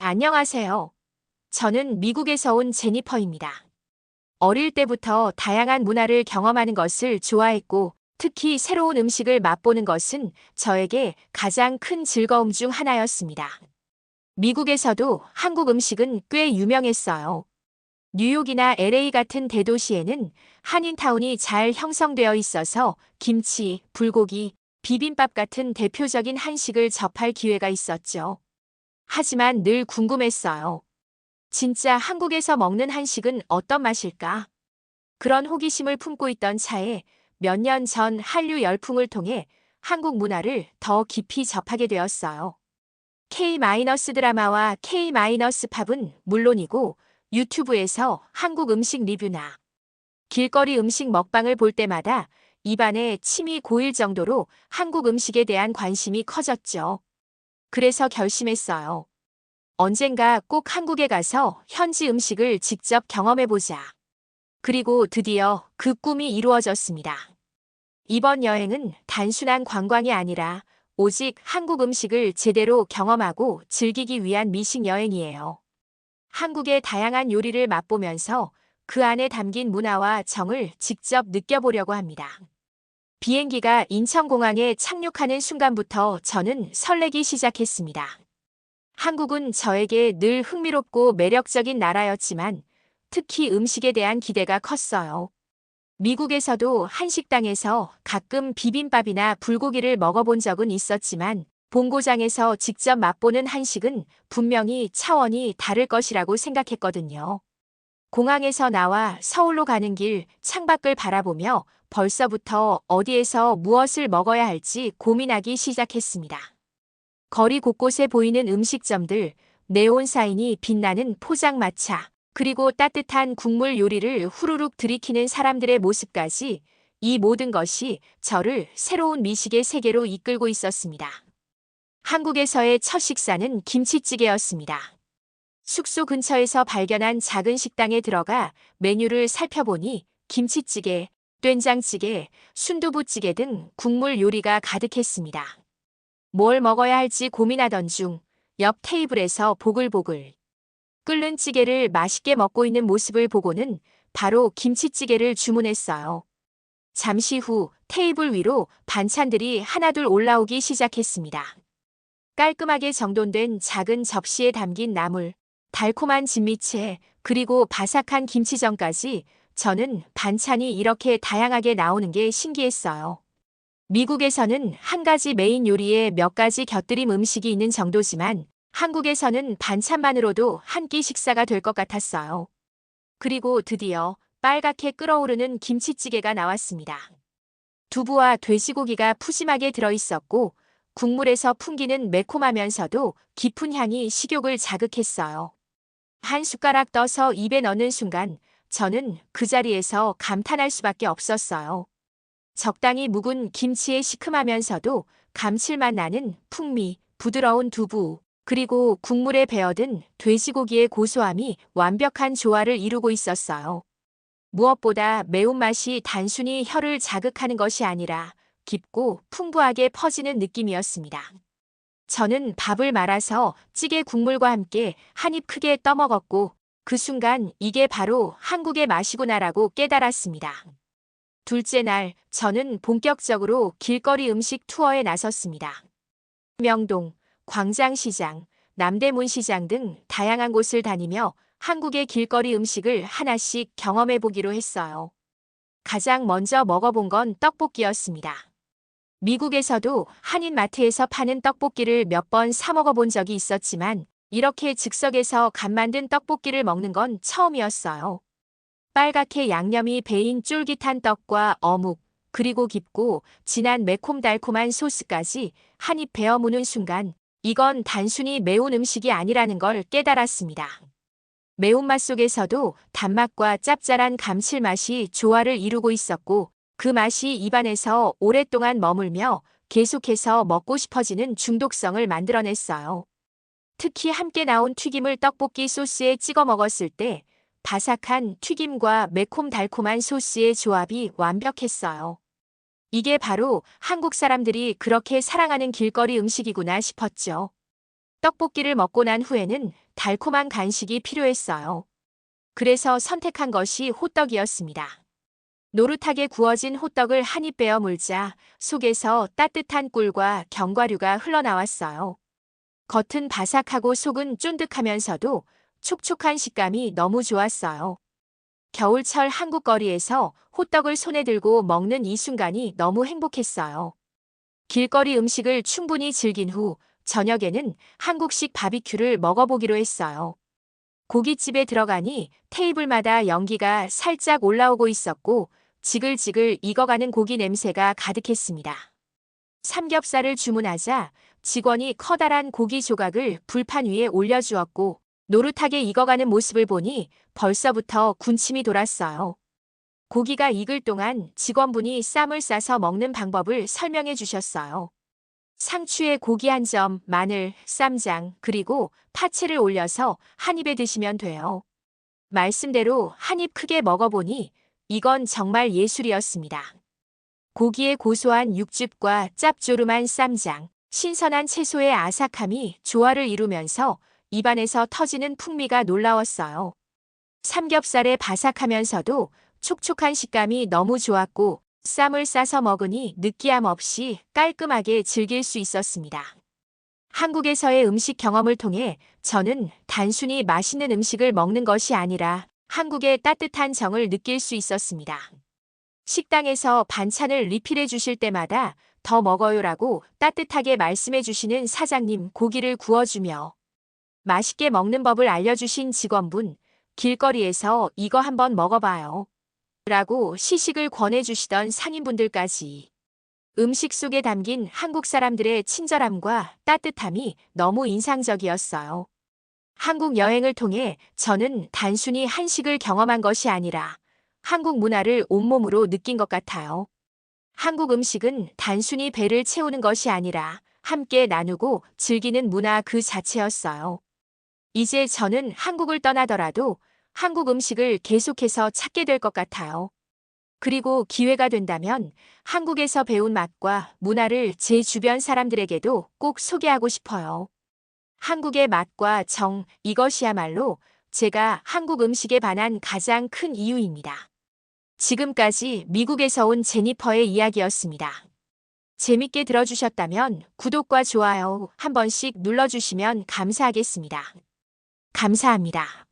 안녕하세요. 저는 미국에서 온 제니퍼입니다. 어릴 때부터 다양한 문화를 경험하는 것을 좋아했고, 특히 새로운 음식을 맛보는 것은 저에게 가장 큰 즐거움 중 하나였습니다. 미국에서도 한국 음식은 꽤 유명했어요. 뉴욕이나 LA 같은 대도시에는 한인타운이 잘 형성되어 있어서 김치, 불고기, 비빔밥 같은 대표적인 한식을 접할 기회가 있었죠. 하지만 늘 궁금했어요. 진짜 한국에서 먹는 한식은 어떤 맛일까? 그런 호기심을 품고 있던 차에 몇 년 전 한류 열풍을 통해 한국 문화를 더 깊이 접하게 되었어요. K-드라마와 K-팝은 물론이고 유튜브에서 한국 음식 리뷰나 길거리 음식 먹방을 볼 때마다 입안에 침이 고일 정도로 한국 음식에 대한 관심이 커졌죠. 그래서 결심했어요. 언젠가 꼭 한국에 가서 현지 음식을 직접 경험해보자. 그리고 드디어 그 꿈이 이루어졌습니다. 이번 여행은 단순한 관광이 아니라 오직 한국 음식을 제대로 경험하고 즐기기 위한 미식 여행이에요. 한국의 다양한 요리를 맛보면서 그 안에 담긴 문화와 정을 직접 느껴보려고 합니다. 비행기가 인천공항에 착륙하는 순간부터 저는 설레기 시작했습니다. 한국은 저에게 늘 흥미롭고 매력적인 나라였지만 특히 음식에 대한 기대가 컸어요. 미국에서도 한식당에서 가끔 비빔밥이나 불고기를 먹어본 적은 있었지만 본고장에서 직접 맛보는 한식은 분명히 차원이 다를 것이라고 생각했거든요. 공항에서 나와 서울로 가는 길 창밖을 바라보며 벌써부터 어디에서 무엇을 먹어야 할지 고민하기 시작했습니다. 거리 곳곳에 보이는 음식점들, 네온 사인이 빛나는 포장마차, 그리고 따뜻한 국물 요리를 후루룩 들이키는 사람들의 모습까지 이 모든 것이 저를 새로운 미식의 세계로 이끌고 있었습니다. 한국에서의 첫 식사는 김치찌개였습니다. 숙소 근처에서 발견한 작은 식당에 들어가 메뉴를 살펴보니 김치찌개, 된장찌개, 순두부찌개 등 국물 요리가 가득했습니다. 뭘 먹어야 할지 고민하던 중 옆 테이블에서 보글보글 끓는 찌개를 맛있게 먹고 있는 모습을 보고는 바로 김치찌개를 주문했어요. 잠시 후 테이블 위로 반찬들이 하나둘 올라오기 시작했습니다. 깔끔하게 정돈된 작은 접시에 담긴 나물, 달콤한 진미채, 그리고 바삭한 김치전까지 저는 반찬이 이렇게 다양하게 나오는 게 신기했어요. 미국에서는 한 가지 메인 요리에 몇 가지 곁들임 음식이 있는 정도지만 한국에서는 반찬만으로도 한 끼 식사가 될 것 같았어요. 그리고 드디어 빨갛게 끓어오르는 김치찌개가 나왔습니다. 두부와 돼지고기가 푸짐하게 들어있었고 국물에서 풍기는 매콤하면서도 깊은 향이 식욕을 자극했어요. 한 숟가락 떠서 입에 넣는 순간 저는 그 자리에서 감탄할 수밖에 없었어요. 적당히 묵은 김치의 시큼하면서도 감칠맛 나는 풍미, 부드러운 두부, 그리고 국물에 배어든 돼지고기의 고소함이 완벽한 조화를 이루고 있었어요. 무엇보다 매운맛이 단순히 혀를 자극하는 것이 아니라 깊고 풍부하게 퍼지는 느낌이었습니다. 저는 밥을 말아서 찌개 국물과 함께 한 입 크게 떠먹었고 그 순간 이게 바로 한국의 맛이구나라고 깨달았습니다. 둘째 날, 저는 본격적으로 길거리 음식 투어에 나섰습니다. 명동, 광장시장, 남대문시장 등 다양한 곳을 다니며 한국의 길거리 음식을 하나씩 경험해 보기로 했어요. 가장 먼저 먹어본 건 떡볶이였습니다. 미국에서도 한인 마트에서 파는 떡볶이를 몇 번 사 먹어본 적이 있었지만 이렇게 즉석에서 간 만든 떡볶이를 먹는 건 처음이었어요. 빨갛게 양념이 배인 쫄깃한 떡과 어묵, 그리고 깊고 진한 매콤달콤한 소스까지 한 입 베어 무는 순간 이건 단순히 매운 음식이 아니라는 걸 깨달았습니다. 매운맛 속에서도 단맛과 짭짤한 감칠맛이 조화를 이루고 있었고 그 맛이 입안에서 오랫동안 머물며 계속해서 먹고 싶어지는 중독성을 만들어냈어요. 특히 함께 나온 튀김을 떡볶이 소스에 찍어 먹었을 때 바삭한 튀김과 매콤달콤한 소스의 조합이 완벽했어요. 이게 바로 한국 사람들이 그렇게 사랑하는 길거리 음식이구나 싶었죠. 떡볶이를 먹고 난 후에는 달콤한 간식이 필요했어요. 그래서 선택한 것이 호떡이었습니다. 노릇하게 구워진 호떡을 한 입 베어 물자 속에서 따뜻한 꿀과 견과류가 흘러나왔어요. 겉은 바삭하고 속은 쫀득하면서도 촉촉한 식감이 너무 좋았어요. 겨울철 한국 거리에서 호떡을 손에 들고 먹는 이 순간이 너무 행복했어요. 길거리 음식을 충분히 즐긴 후 저녁에는 한국식 바비큐를 먹어보기로 했어요. 고깃집에 들어가니 테이블마다 연기가 살짝 올라오고 있었고 지글지글 익어가는 고기 냄새가 가득했습니다. 삼겹살을 주문하자 직원이 커다란 고기 조각을 불판 위에 올려주었고 노릇하게 익어가는 모습을 보니 벌써부터 군침이 돌았어요. 고기가 익을 동안 직원분이 쌈을 싸서 먹는 방법을 설명해 주셨어요. 상추에 고기 한 점, 마늘, 쌈장, 그리고 파채를 올려서 한 입에 드시면 돼요. 말씀대로 한 입 크게 먹어보니 이건 정말 예술이었습니다. 고기의 고소한 육즙과 짭조름한 쌈장, 신선한 채소의 아삭함이 조화를 이루면서 입안에서 터지는 풍미가 놀라웠어요. 삼겹살의 바삭하면서도 촉촉한 식감이 너무 좋았고 쌈을 싸서 먹으니 느끼함 없이 깔끔하게 즐길 수 있었습니다. 한국에서의 음식 경험을 통해 저는 단순히 맛있는 음식을 먹는 것이 아니라 한국의 따뜻한 정을 느낄 수 있었습니다. 식당에서 반찬을 리필해 주실 때마다 더 먹어요라고 따뜻하게 말씀해 주시는 사장님, 고기를 구워주며 맛있게 먹는 법을 알려주신 직원분, 길거리에서 이거 한번 먹어봐요 라고 시식을 권해주시던 상인분들까지 음식 속에 담긴 한국 사람들의 친절함과 따뜻함이 너무 인상적이었어요. 한국 여행을 통해 저는 단순히 한식을 경험한 것이 아니라 한국 문화를 온몸으로 느낀 것 같아요. 한국 음식은 단순히 배를 채우는 것이 아니라 함께 나누고 즐기는 문화 그 자체였어요. 이제 저는 한국을 떠나더라도 한국 음식을 계속해서 찾게 될 것 같아요. 그리고 기회가 된다면 한국에서 배운 맛과 문화를 제 주변 사람들에게도 꼭 소개하고 싶어요. 한국의 맛과 정, 이것이야말로 제가 한국 음식에 반한 가장 큰 이유입니다. 지금까지 미국에서 온 제니퍼의 이야기였습니다. 재밌게 들어주셨다면 구독과 좋아요 한 번씩 눌러주시면 감사하겠습니다. 감사합니다.